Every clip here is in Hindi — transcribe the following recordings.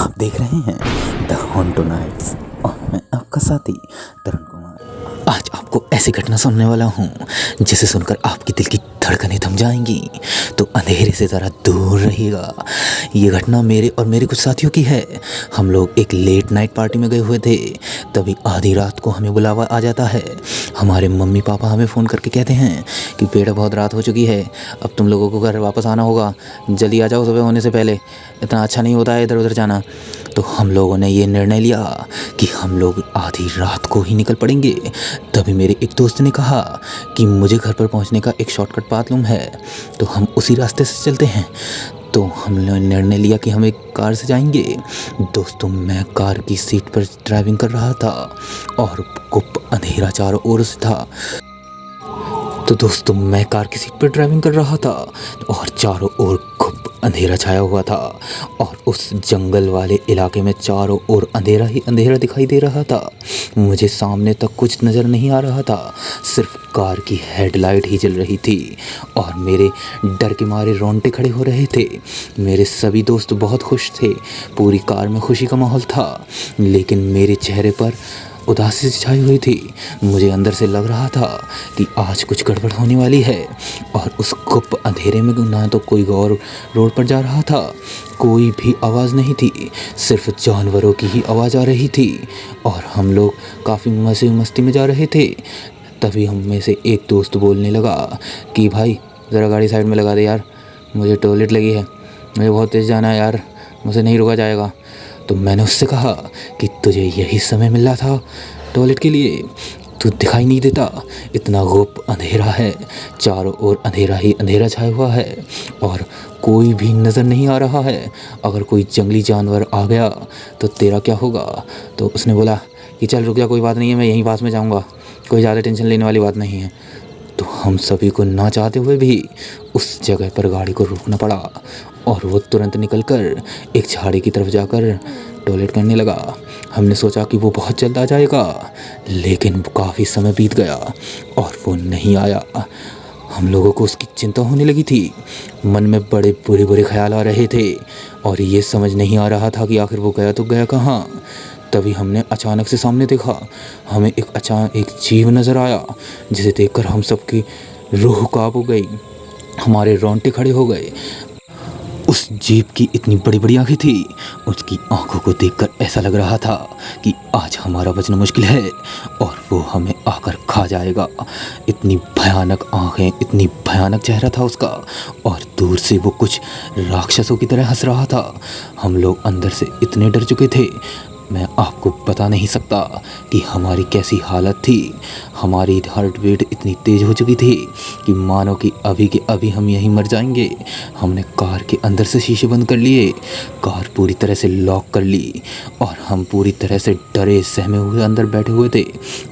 आप देख रहे हैं द हॉन्टो नाइट्स और मैं आपका साथी तरुण कुमार। आज आपको ऐसी घटना सुनने वाला हूँ जिसे सुनकर आपकी दिल की धड़कनें थम जाएंगी, तो अंधेरे से ज़रा दूर रहिएगा। ये घटना मेरे और मेरे कुछ साथियों की है। हम लोग एक लेट नाइट पार्टी में गए हुए थे, तभी आधी रात को हमें बुलावा आ जाता है। हमारे मम्मी पापा हमें फ़ोन करके कहते हैं कि बेटा बहुत रात हो चुकी है, अब तुम लोगों को घर वापस आना होगा, जल्दी आ जाओ, सुबह होने से पहले, इतना अच्छा नहीं होता है इधर उधर जाना। तो हम लोगों ने ये निर्णय लिया कि हम लोग आधी रात को ही निकल पड़ेंगे। तभी मेरे एक दोस्त ने कहा कि मुझे घर पर पहुंचने का एक शॉर्टकट मालूम है, तो हम उसी रास्ते से चलते हैं। तो हमने निर्णय लिया कि हम एक कार से जाएंगे। दोस्तों, मैं कार की सीट पर ड्राइविंग कर रहा था और गुप अंधेरा चारों ओर से था। तो दोस्तों, मैं कार की सीट पर ड्राइविंग कर रहा था और चारों ओर खूब अंधेरा छाया हुआ था और उस जंगल वाले इलाके में चारों ओर अंधेरा ही अंधेरा दिखाई दे रहा था। मुझे सामने तक कुछ नज़र नहीं आ रहा था, सिर्फ कार की हेडलाइट ही जल रही थी और मेरे डर के मारे रोंगटे खड़े हो रहे थे। मेरे सभी दोस्त बहुत खुश थे, पूरी कार में खुशी का माहौल था, लेकिन मेरे चेहरे पर उदासी छाई हुई थी। मुझे अंदर से लग रहा था कि आज कुछ गड़बड़ होने वाली है। और उस गुप्त अंधेरे में ना तो कोई और रोड पर जा रहा था, कोई भी आवाज़ नहीं थी, सिर्फ जानवरों की ही आवाज़ आ रही थी और हम लोग काफ़ी मज़े मस्ती में जा रहे थे। तभी हम में से एक दोस्त बोलने लगा कि भाई ज़रा गाड़ी साइड में लगा दे यार, मुझे टॉयलेट लगी है, मुझे बहुत तेज़ जाना है यार, मुझे नहीं रुका जाएगा। तो मैंने उससे कहा कि तुझे यही समय मिला था टॉयलेट के लिए, तू दिखाई नहीं देता, इतना गुप्त अंधेरा है, चारों ओर अंधेरा ही अंधेरा छाया हुआ है और कोई भी नज़र नहीं आ रहा है। अगर कोई जंगली जानवर आ गया तो तेरा क्या होगा? तो उसने बोला कि चल रुक जा, कोई बात नहीं है, मैं यहीं पास में जाऊँगा, कोई ज़्यादा टेंशन लेने वाली बात नहीं है। तो हम सभी को ना चाहते हुए भी उस जगह पर गाड़ी को रोकना पड़ा और वो तुरंत निकलकर एक झाड़ी की तरफ जाकर टॉयलेट करने लगा। हमने सोचा कि वो बहुत जल्द आ जाएगा, लेकिन काफ़ी समय बीत गया और वो नहीं आया। हम लोगों को उसकी चिंता होने लगी थी, मन में बड़े बुरे बुरे ख्याल आ रहे थे और ये समझ नहीं आ रहा था कि आखिर वो गया तो गया कहाँ। तभी हमने अचानक से सामने देखा, हमें एक जीव नज़र आया, जिसे देखकर हम सबकी रूह कांप हो गई, हमारे रोंगटे खड़े हो गए। उस जीव की इतनी बड़ी बड़ी आँखें थी, उसकी आंखों को देखकर ऐसा लग रहा था कि आज हमारा बचना मुश्किल है और वो हमें आकर खा जाएगा। इतनी भयानक आँखें, इतनी भयानक चेहरा था उसका और दूर से वो कुछ राक्षसों की तरह हंस रहा था। हम लोग अंदर से इतने डर चुके थे, मैं आपको बता नहीं सकता कि हमारी कैसी हालत थी। हमारी हार्ट बीट इतनी तेज़ हो चुकी थी कि मानो कि अभी के अभी हम यहीं मर जाएंगे। हमने कार के अंदर से शीशे बंद कर लिए, कार पूरी तरह से लॉक कर ली और हम पूरी तरह से डरे सहमे हुए अंदर बैठे हुए थे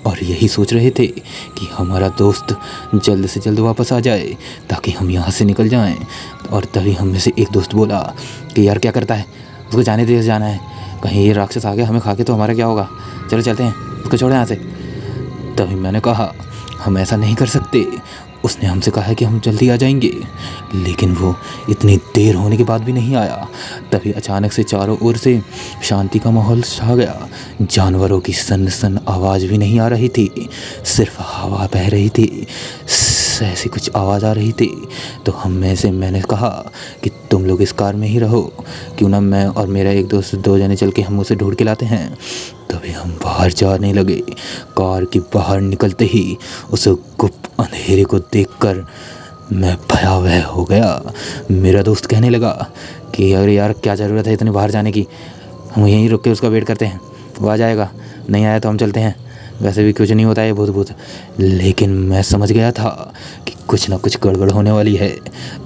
और यही सोच रहे थे कि हमारा दोस्त जल्द से जल्द वापस आ जाए ताकि हम यहाँ से निकल जाएं। और तभी हम में से एक दोस्त बोला कि यार क्या करता है, उसको जाने दे, जाना है, कहीं ये राक्षस आ गया हमें खा के तो हमारा क्या होगा, चलो चलते हैं, उसको छोड़े यहाँ से। तभी मैंने कहा हम ऐसा नहीं कर सकते, उसने हमसे कहा है कि हम जल्दी आ जाएंगे, लेकिन वो इतनी देर होने के बाद भी नहीं आया। तभी अचानक से चारों ओर से शांति का माहौल छा गया, जानवरों की सन सन आवाज़ भी नहीं आ रही थी, सिर्फ हवा बह रही थी, ऐसी कुछ आवाज़ आ रही थी। तो हम में से मैंने कहा कि तुम लोग इस कार में ही रहो, क्यों ना मैं और मेरा एक दोस्त 2 जने चल के हम उसे ढूंढ के लाते हैं। तभी हम बाहर जाने लगे। कार के बाहर निकलते ही उस गुप्त अंधेरे को देखकर मैं भयावह हो गया। मेरा दोस्त कहने लगा कि अरे यार क्या ज़रूरत है इतने बाहर जाने की, हम यहीं रुक के उसका वेट करते हैं, वो आ जाएगा, नहीं आया तो हम चलते हैं, वैसे भी कुछ नहीं होता है भूत। लेकिन मैं समझ गया था कि कुछ ना कुछ गड़बड़ होने वाली है।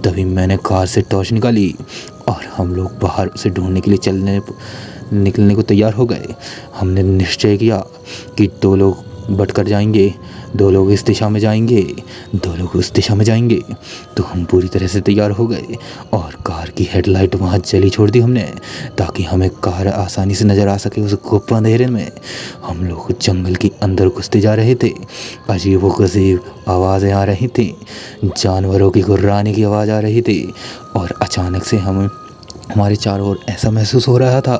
तभी मैंने कार से टॉर्च निकाली और हम लोग बाहर उसे ढूंढने के लिए निकलने को तैयार हो गए। हमने निश्चय किया कि 2 लोग बट कर जाएंगे, 2 लोग इस दिशा में जाएंगे, 2 लोग उस दिशा में जाएंगे। तो हम पूरी तरह से तैयार हो गए और कार की हेडलाइट वहाँ जली छोड़ दी हमने, ताकि हमें कार आसानी से नज़र आ सके उस गुप्त अंधेरे में। हम लोग जंगल के अंदर घुसते जा रहे थे, अजीब व गरीब आवाज़ें आ रही थी, जानवरों की गुर्राने की आवाज़ आ रही थी और अचानक से हम हमारे चारों ओर ऐसा महसूस हो रहा था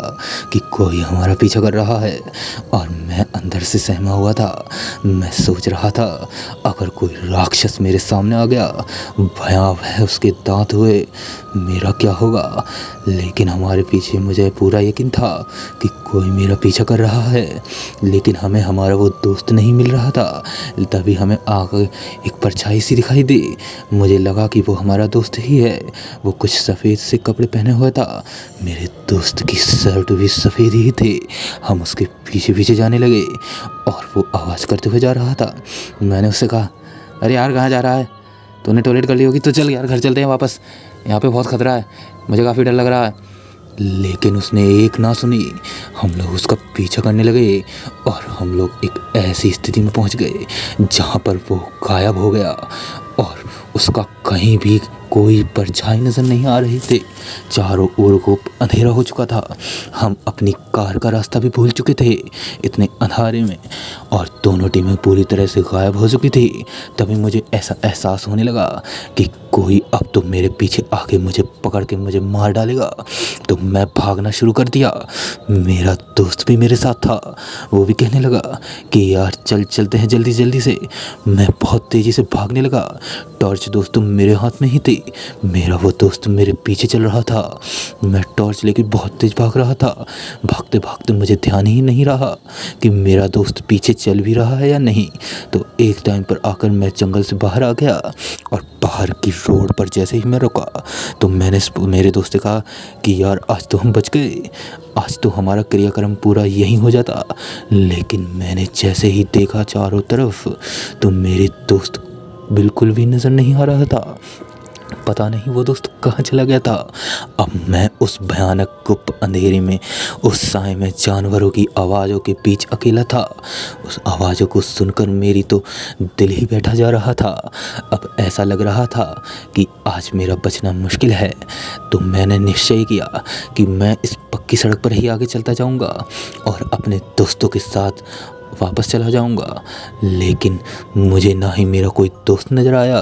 कि कोई हमारा पीछा कर रहा है और मैं अंदर से सहमा हुआ था। मैं सोच रहा था अगर कोई राक्षस मेरे सामने आ गया, भयावह उसके दांत हुए, मेरा क्या होगा। लेकिन हमारे पीछे मुझे पूरा यकीन था कि कोई मेरा पीछा कर रहा है, लेकिन हमें हमारा वो दोस्त नहीं मिल रहा था। तभी हमें आगे एक परछाई सी दिखाई दी। मुझे लगा कि वो हमारा दोस्त ही है। वो कुछ सफ़ेद से कपड़े पहने हुए था। मेरे दोस्त की शर्ट भी सफ़ेद ही थी। हम उसके पीछे पीछे जाने लगे और वो आवाज़ करते हुए जा रहा था। मैंने उससे कहा, अरे यार कहाँ जा रहा है? तूने टॉयलेट कर ली होगी तो चल यार घर चलते हैं वापस, यहाँ पे बहुत खतरा है, मुझे काफ़ी डर लग रहा है। लेकिन उसने एक ना सुनी। हम लोग उसका पीछा करने लगे और हम लोग एक ऐसी स्थिति में पहुंच गए जहां पर वो गायब हो गया और उसका कहीं भी कोई परछाई नज़र नहीं आ रही थी। चारों ओर को अंधेरा हो चुका था। हम अपनी कार का रास्ता भी भूल चुके थे इतने अंधारे में, और दोनों टीमें पूरी तरह से गायब हो चुकी थी। तभी मुझे ऐसा एहसास होने लगा कि कोई अब तो मेरे पीछे आके मुझे पकड़ के मुझे मार डालेगा। तो मैं भागना शुरू कर दिया। मेरा दोस्त भी मेरे साथ था। वो भी कहने लगा कि यार चलते हैं जल्दी जल्दी से। मैं बहुत तेज़ी से भागने लगा। टॉर्च दोस्तों मेरे हाथ में ही थी। मेरा वो दोस्त मेरे पीछे चल रहा था। मैं टॉर्च लेके बहुत तेज़ भाग रहा था। भागते भागते मुझे ध्यान ही नहीं रहा कि मेरा दोस्त पीछे चल भी रहा है या नहीं। तो एक टाइम पर आकर मैं जंगल से बाहर आ गया और बाहर की रोड पर जैसे ही मैं रुका तो मैंने मेरे दोस्त से कहा कि यार आज तो हम बच गए, आज तो हमारा क्रियाक्रम पूरा यहीं हो जाता। लेकिन मैंने जैसे ही देखा चारों तरफ तो मेरे दोस्त बिल्कुल भी नज़र नहीं आ रहा था। पता नहीं वो दोस्त कहाँ चला गया था। अब मैं उस भयानक गुप्त अंधेरे में, उस साए में जानवरों की आवाज़ों के बीच अकेला था। उस आवाज़ों को सुनकर मेरी तो दिल ही बैठा जा रहा था। अब ऐसा लग रहा था कि आज मेरा बचना मुश्किल है। तो मैंने निश्चय किया कि मैं इस पक्की सड़क पर ही आगे चलता जाऊंगा और अपने दोस्तों के साथ वापस चला जाऊंगा। लेकिन मुझे ना ही मेरा कोई दोस्त नज़र आया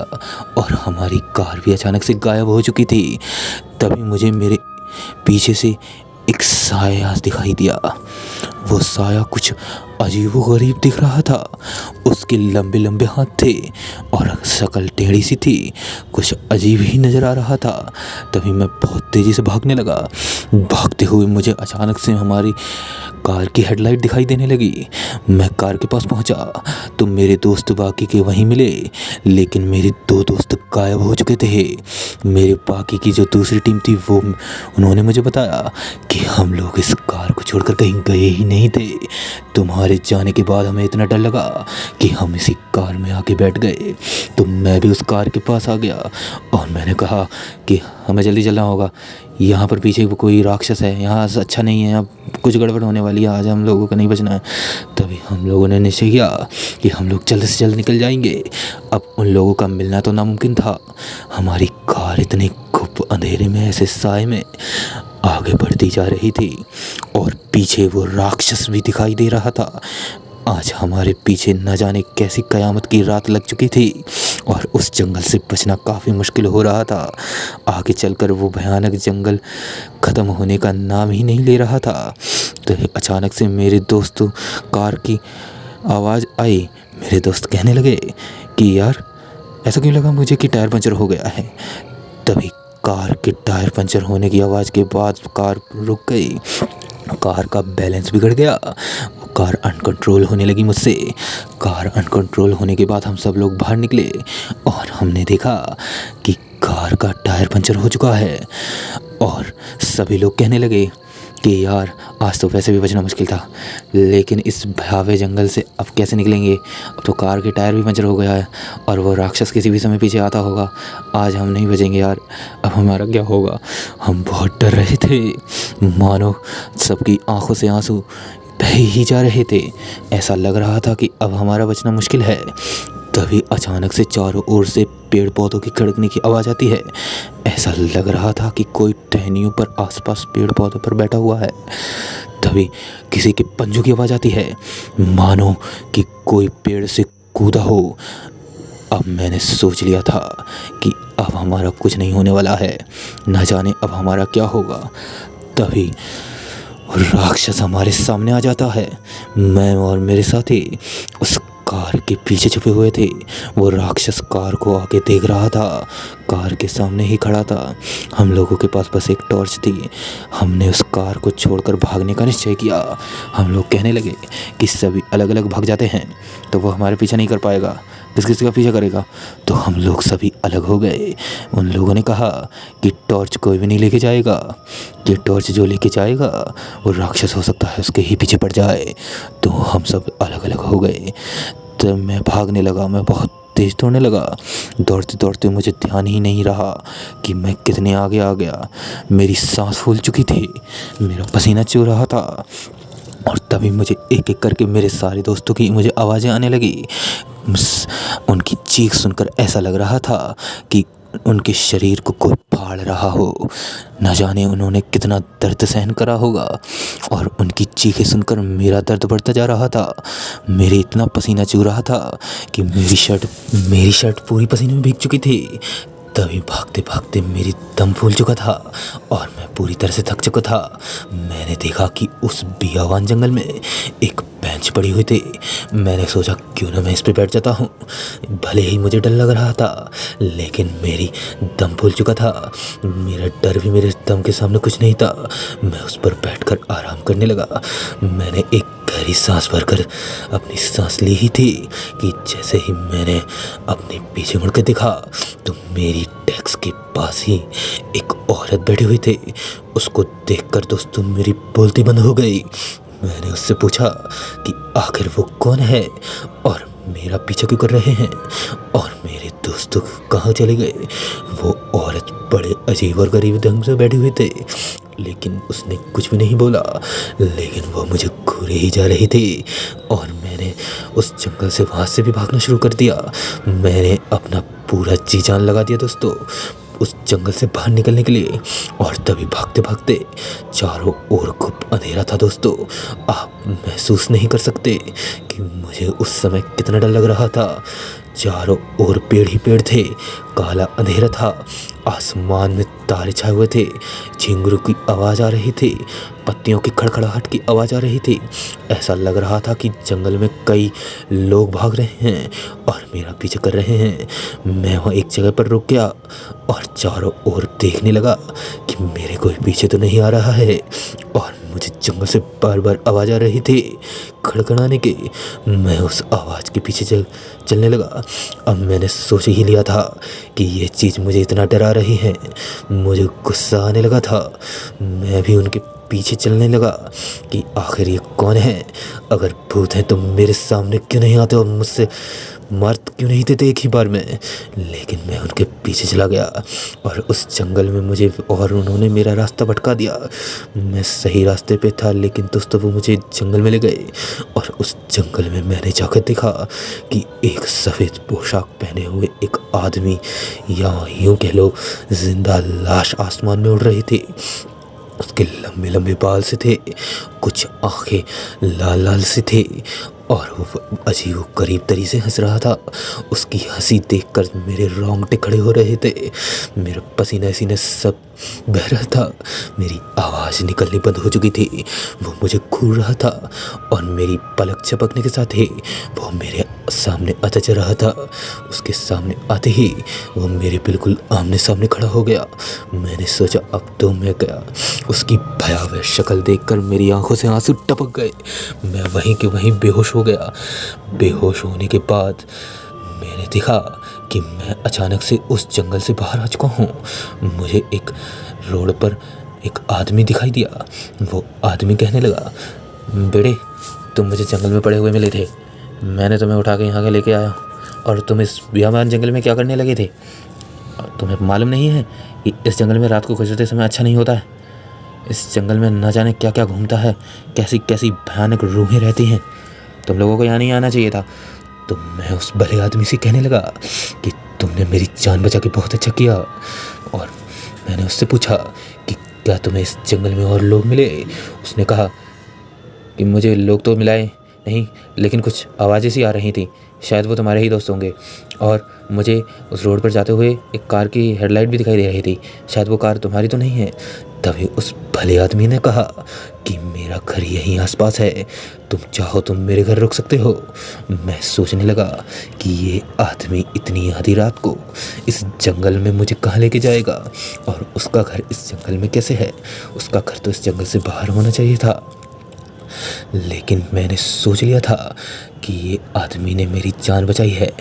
और हमारी कार भी अचानक से गायब हो चुकी थी। तभी मुझे मेरे पीछे से एक साया दिखाई दिया। वो साया कुछ अजीब व गरीब दिख रहा था। उसके लंबे लंबे हाथ थे और शक्ल टेढ़ी सी थी। कुछ अजीब ही नज़र आ रहा था। तभी मैं बहुत तेज़ी से भागने लगा। भागते हुए मुझे अचानक से हमारी कार की हेडलाइट दिखाई देने लगी। मैं कार के पास पहुंचा तो मेरे दोस्त बाकी के वहीं मिले, लेकिन मेरे दो दोस्त गायब हो चुके थे। मेरे बाकी की जो दूसरी टीम थी वो उन्होंने मुझे बताया कि हम लोग इस कार को छोड़कर कहीं गए ही नहीं थे। तुम्हारे जाने के बाद हमें इतना डर लगा कि हम इसी कार में आके बैठ गए। तो मैं भी उस कार के पास आ गया और मैंने कहा कि हमें जल्दी चलना होगा, यहाँ पर पीछे कोई राक्षस है, यहाँ अच्छा नहीं है, अब कुछ गड़बड़ होने वाली है, आज हम लोगों को नहीं बचना है। तभी हम लोगों ने निश्चय किया कि हम लोग जल्द से जल्द निकल जाएंगे। अब उन लोगों का मिलना तो नामुमकिन था। हमारी कार इतने गुप्त अंधेरे में, ऐसे साए में आगे बढ़ती जा रही थी और पीछे वो राक्षस भी दिखाई दे रहा था। आज हमारे पीछे न जाने कैसी कयामत की रात लग चुकी थी और उस जंगल से बचना काफ़ी मुश्किल हो रहा था। आगे चलकर वो भयानक जंगल ख़त्म होने का नाम ही नहीं ले रहा था। तो अचानक से मेरे दोस्तों कार की आवाज़ आई। मेरे दोस्त कहने लगे कि यार ऐसा क्यों लगा मुझे कि टायर पंचर हो गया है। तभी कार के टायर पंचर होने की आवाज़ के बाद कार रुक गई। कार का बैलेंस बिगड़ गया। कार अनकंट्रोल होने लगी मुझसे। कार अनकंट्रोल होने के बाद हम सब लोग बाहर निकले और हमने देखा कि कार का टायर पंचर हो चुका है। और सभी लोग कहने लगे कि यार आज तो वैसे भी बचना मुश्किल था, लेकिन इस भयावह जंगल से अब कैसे निकलेंगे। अब तो कार के टायर भी पंचर हो गया है और वो राक्षस किसी भी समय पीछे आता होगा। आज हम नहीं बचेंगे यार, अब हमारा क्या होगा। हम बहुत डर रहे थे, मानो सबकी आंखों से आंसू बह ही जा रहे थे। ऐसा लग रहा था कि अब हमारा बचना मुश्किल है। तभी अचानक से चारों ओर से पेड़ पौधों की खड़कने की आवाज़ आती है। ऐसा लग रहा था कि कोई टहनियों पर आसपास पेड़ पौधों पर बैठा हुआ है। तभी किसी के पंजों की आवाज़ आती है, मानो कि कोई पेड़ से कूदा हो। अब मैंने सोच लिया था कि अब हमारा कुछ नहीं होने वाला है, न जाने अब हमारा क्या होगा। तभी राक्षस हमारे सामने आ जाता है। मैं और मेरे साथी उस कार के पीछे छुपे हुए थे। वो राक्षस कार को आके देख रहा था, कार के सामने ही खड़ा था। हम लोगों के पास बस एक टॉर्च थी। हमने उस कार को छोड़कर भागने का निश्चय किया। हम लोग कहने लगे कि सभी अलग अलग भाग जाते हैं तो वो हमारे पीछे नहीं कर पाएगा, किस किसी का पीछा करेगा। तो हम लोग सभी अलग हो गए। उन लोगों ने कहा कि टॉर्च कोई भी नहीं लेके जाएगा, कि टॉर्च जो लेके जाएगा वो राक्षस हो सकता है, उसके ही पीछे पड़ जाए। तो हम सब अलग अलग हो गए। तो मैं भागने लगा, मैं बहुत तेज़ दौड़ने लगा। दौड़ते दौड़ते मुझे ध्यान ही नहीं रहा कि मैं कितने आगे आ गया। मेरी सांस फूल चुकी थी, मेरा पसीना चू रहा था। और तभी मुझे एक एक करके मेरे सारे दोस्तों की मुझे आवाज़ें आने लगी। उनकी चीख सुनकर ऐसा लग रहा था कि उनके शरीर को कोई फाड़ रहा हो। न जाने उन्होंने कितना दर्द सहन करा होगा। और उनकी चीखें सुनकर मेरा दर्द बढ़ता जा रहा था। मेरे इतना पसीना चू रहा था कि मेरी शर्ट पूरी पसीने में भीग चुकी थी। तभी भागते भागते मेरी दम फूल चुका था और मैं पूरी तरह से थक चुका था। मैंने देखा कि उस बियावान जंगल में एक बेंच पड़ी हुई थी। मैंने सोचा क्यों ना मैं इस पे बैठ जाता हूँ। भले ही मुझे डर लग रहा था, लेकिन मेरी दम फूल चुका था। मेरा डर भी मेरे दम के सामने कुछ नहीं था। मैं उस पर बैठकर आराम करने लगा। मैंने एक गहरी सांस भरकर अपनी सांस ली ही थी कि जैसे ही मैंने अपने पीछे मुड़कर देखा तो मेरी डेस्क के पास ही एक औरत बैठी हुई थी। उसको देखकर दोस्तों मेरी बोलती बंद हो गई। मैंने उससे पूछा कि आखिर वो कौन है और मेरा पीछा क्यों कर रहे हैं और मेरे दोस्तों कहाँ चले गए। वो औरत बड़े अजीब और गरीब ढंग से बैठी हुई थी, लेकिन उसने कुछ भी नहीं बोला। लेकिन वो मुझे घूरे ही जा रही थी और मैंने उस जंगल से वहाँ से भी भागना शुरू कर दिया। मैंने अपना पूरा जी जान लगा दिया दोस्तों उस जंगल से बाहर निकलने के लिए। और तभी भागते भागते चारों ओर खूब अंधेरा था दोस्तों। आप महसूस नहीं कर सकते कि मुझे उस समय कितना डर लग रहा था। चारों ओर पेड़ ही पेड़ थे, काला अंधेरा था, आसमान में तारे छाए हुए थे, झिंगुरों की आवाज़ आ रही थी, पत्तियों की खड़खड़ाहट की आवाज़ आ रही थी। ऐसा लग रहा था कि जंगल में कई लोग भाग रहे हैं और मेरा पीछे कर रहे हैं। मैं वहाँ एक जगह पर रुक गया और चारों ओर देखने लगा कि मेरे कोई पीछे तो नहीं आ रहा है। और मुझे जंगल से बार बार आवाज़ आ रही थी खड़खड़ाने की। मैं उस आवाज़ के पीछे चलने लगा। अब मैंने सोच ही लिया था कि ये चीज़ मुझे इतना डरा रही है। मुझे गुस्सा आने लगा था। मैं भी उनके पीछे चलने लगा कि आखिर ये कौन है। अगर भूत हैं तो मेरे सामने क्यों नहीं आते और मुझसे मार क्यों नहीं देते एक ही बार में। लेकिन मैं उनके पीछे चला गया और उस जंगल में मुझे और उन्होंने मेरा रास्ता भटका दिया। मैं सही रास्ते पे था, लेकिन दोस्तों वो मुझे जंगल में ले गए और उस जंगल में मैंने जाकर देखा कि एक सफ़ेद पोशाक पहने हुए एक आदमी, या यूँ कह लो जिंदा लाश, आसमान में उड़ रही थी। उसके लंबे लंबे बाल से थे, कुछ आंखें लाल लाल से थे और वो अजीब गरीब तरीके से हंस रहा था। उसकी हंसी देखकर मेरे रोंगटे खड़े हो रहे थे, मेरा पसीना सीने सब बह रहा था, मेरी आवाज़ निकलनी बंद हो चुकी थी। वो मुझे घूर रहा था और मेरी पलक झपकने के साथ ही वो मेरे सामने आता जा रहा था। उसके सामने आते ही वो मेरे बिल्कुल आमने सामने खड़ा हो गया। मैंने सोचा अब तो मैं गया। उसकी भयावह शक्ल देखकर मेरी आंखों से आंसू टपक गए। मैं वहीं के वहीं बेहोश हो गया। बेहोश होने के बाद मैंने देखा कि मैं अचानक से उस जंगल से बाहर आ चुका हूँ। मुझे एक रोड पर एक आदमी दिखाई दिया। वो आदमी कहने लगा, बेटे तुम मुझे जंगल में पड़े हुए मिले थे, मैंने तुम्हें उठा के यहाँ के लेके आया और तुम इस बियाबान जंगल में क्या करने लगे थे। तुम्हें मालूम नहीं है कि इस जंगल में रात को गुजरते समय अच्छा नहीं होता है। इस जंगल में न जाने क्या क्या घूमता है, कैसी कैसी भयानक रूहें रहती हैं। तुम लोगों को यहाँ नहीं आना चाहिए था। तो मैं उस भले आदमी से कहने लगा कि तुमने मेरी जान बचा के बहुत अच्छा किया। और मैंने उससे पूछा कि क्या तुम्हें इस जंगल में और लोग मिले। उसने कहा कि मुझे लोग तो मिलाए नहीं, लेकिन कुछ आवाज़ें सी आ रही थी, शायद वो तुम्हारे ही दोस्त होंगे और मुझे उस रोड पर जाते हुए एक कार की हेडलाइट भी दिखाई दे रही थी। शायद वो कार तुम्हारी तो नहीं है। तभी उस भले आदमी ने कहा कि मेरा घर यहीं आसपास है, तुम चाहो तुम मेरे घर रुक सकते हो। मैं सोचने लगा कि ये आदमी इतनी आधी रात को इस जंगल में मुझे कहाँ लेके जाएगा, और उसका घर इस जंगल में कैसे है। उसका घर तो इस जंगल से बाहर होना चाहिए था। लेकिन मैंने सोच लिया था कि ये आदमी ने मेरी जान बचाई है।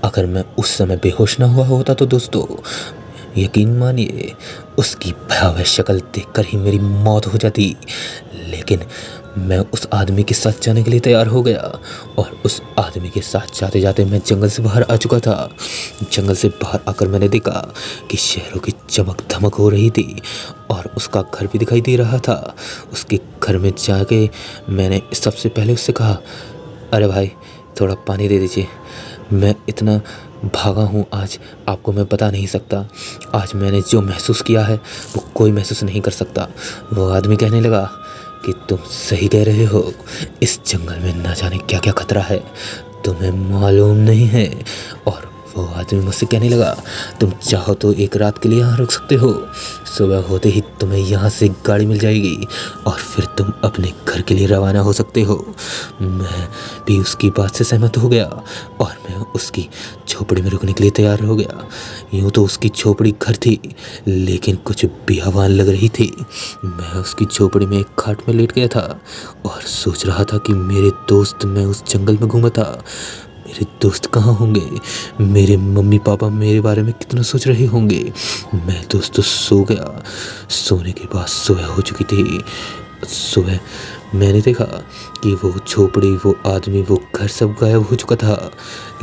अगर मैं उस समय बेहोश ना हुआ होता तो दोस्तों, यकीन मानिए उसकी भयावह शक्ल देखकर ही मेरी मौत हो जाती। लेकिन मैं उस आदमी के साथ जाने के लिए तैयार हो गया, और उस आदमी के साथ जाते जाते मैं जंगल से बाहर आ चुका था। जंगल से बाहर आकर मैंने देखा कि शहरों की चमक धमक हो रही थी, और उसका घर भी दिखाई दे रहा था। उसके घर में जाके मैंने सबसे पहले उससे कहा, अरे भाई थोड़ा पानी दे दीजिए। मैं इतना भागा हूँ आज, आपको मैं बता नहीं सकता। आज मैंने जो महसूस किया है वो कोई महसूस नहीं कर सकता। वो आदमी कहने लगा कि तुम सही कह रहे हो, इस जंगल में ना जाने क्या क्या खतरा है, तुम्हें मालूम नहीं है। और वो आदमी मुझसे कहने लगा, तुम चाहो तो एक रात के लिए यहाँ रुक सकते हो। सुबह होते ही तुम्हें यहाँ से गाड़ी मिल जाएगी और फिर तुम अपने घर के लिए रवाना हो सकते हो। मैं भी उसकी बात से सहमत हो गया और मैं उसकी झोपड़ी में रुकने के लिए तैयार हो गया। यूँ तो उसकी झोपड़ी घर थी, लेकिन कुछ बेहवान लग रही थी। मैं उसकी झोपड़ी में एक खाट में लेट गया था और सोच रहा था कि मेरे दोस्त, मैं उस जंगल में घूमा था, मेरे दोस्त कहाँ होंगे, मेरे मम्मी पापा मेरे बारे में कितना सोच रहे होंगे। मैं दोस्तों सो गया। सोने के बाद सुबह हो चुकी थी। सुबह मैंने देखा कि वो झोपड़ी, वो आदमी, वो घर सब गायब हो चुका था।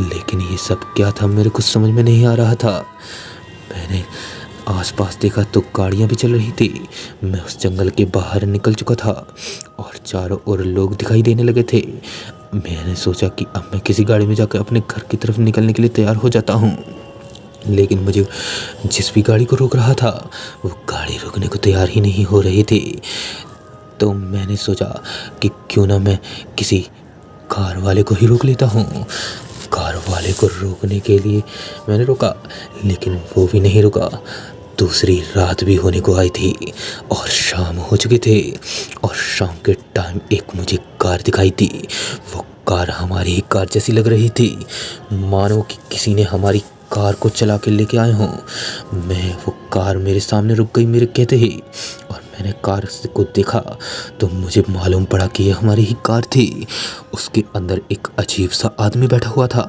लेकिन ये सब क्या था मेरे कुछ समझ में नहीं आ रहा था। मैंने आसपास देखा तो गाड़ियाँ भी चल रही थी। मैं उस जंगल के बाहर निकल चुका था और चारों ओर लोग दिखाई देने लगे थे। मैंने सोचा कि अब मैं किसी गाड़ी में जाकर अपने घर की तरफ निकलने के लिए तैयार हो जाता हूँ। लेकिन मुझे जिस भी गाड़ी को रोक रहा था वो गाड़ी रुकने को तैयार ही नहीं हो रही थी। तो मैंने सोचा कि क्यों ना मैं किसी कार वाले को ही रोक लेता हूँ। कार वाले को रोकने के लिए मैंने रोका, लेकिन वो भी नहीं रुका। दूसरी रात भी होने को आई थी और शाम हो चुके थे, और शाम के टाइम एक मुझे कार दिखाई दी। वो कार हमारी ही कार जैसी लग रही थी, मानो कि किसी ने हमारी कार को चला के लेके आए हों। वो कार मेरे सामने रुक गई मेरे कहते ही, और मैंने कार को देखा तो मुझे मालूम पड़ा कि यह हमारी ही कार थी। उसके अंदर एक अजीब सा आदमी बैठा हुआ था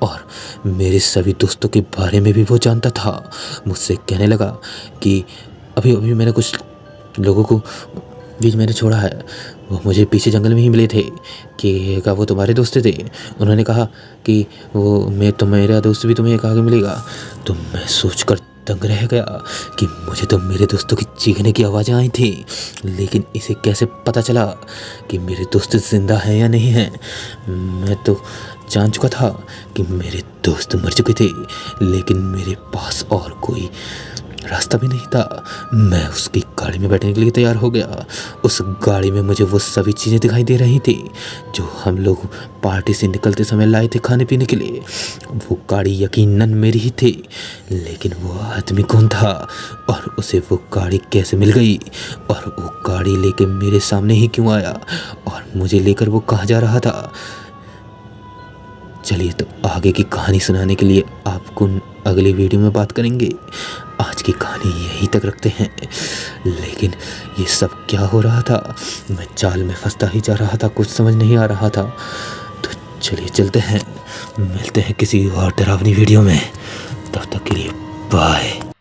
और मेरे सभी दोस्तों के बारे में भी वो जानता था। मुझसे कहने लगा कि अभी अभी मैंने कुछ लोगों को बीच मैंने छोड़ा है, वो मुझे पीछे जंगल में ही मिले थे। कि क्या वो तुम्हारे दोस्त थे? उन्होंने कहा कि वो मेरा दोस्त भी तुम्हें आगे मिलेगा। तो मैं सोचकर दंग रह गया कि मुझे तो मेरे दोस्तों की चीखने की आवाज़ें आई थी, लेकिन इसे कैसे पता चला कि मेरे दोस्त जिंदा हैं या नहीं हैं। मैं तो जान चुका था कि मेरे दोस्त मर चुके थे, लेकिन मेरे पास और कोई रास्ता भी नहीं था। मैं उसकी गाड़ी में बैठने के लिए तैयार हो गया। उस गाड़ी में मुझे वो सभी चीज़ें दिखाई दे रही थी जो हम लोग पार्टी से निकलते समय लाए थे खाने पीने के लिए। वो गाड़ी यकीनन मेरी ही थी, लेकिन वो आदमी कौन था और उसे वो गाड़ी कैसे मिल गई, और वो गाड़ी लेके मेरे सामने ही क्यों आया, और मुझे लेकर वो कहाँ जा रहा था। चलिए तो आगे की कहानी सुनाने के लिए आपको अगली वीडियो में बात करेंगे। आज की कहानी यहीं तक रखते हैं। लेकिन ये सब क्या हो रहा था, मैं जाल में फंसता ही जा रहा था, कुछ समझ नहीं आ रहा था। तो चलिए चलते हैं, मिलते हैं किसी और डरावनी वीडियो में। तब तक के लिए बाय।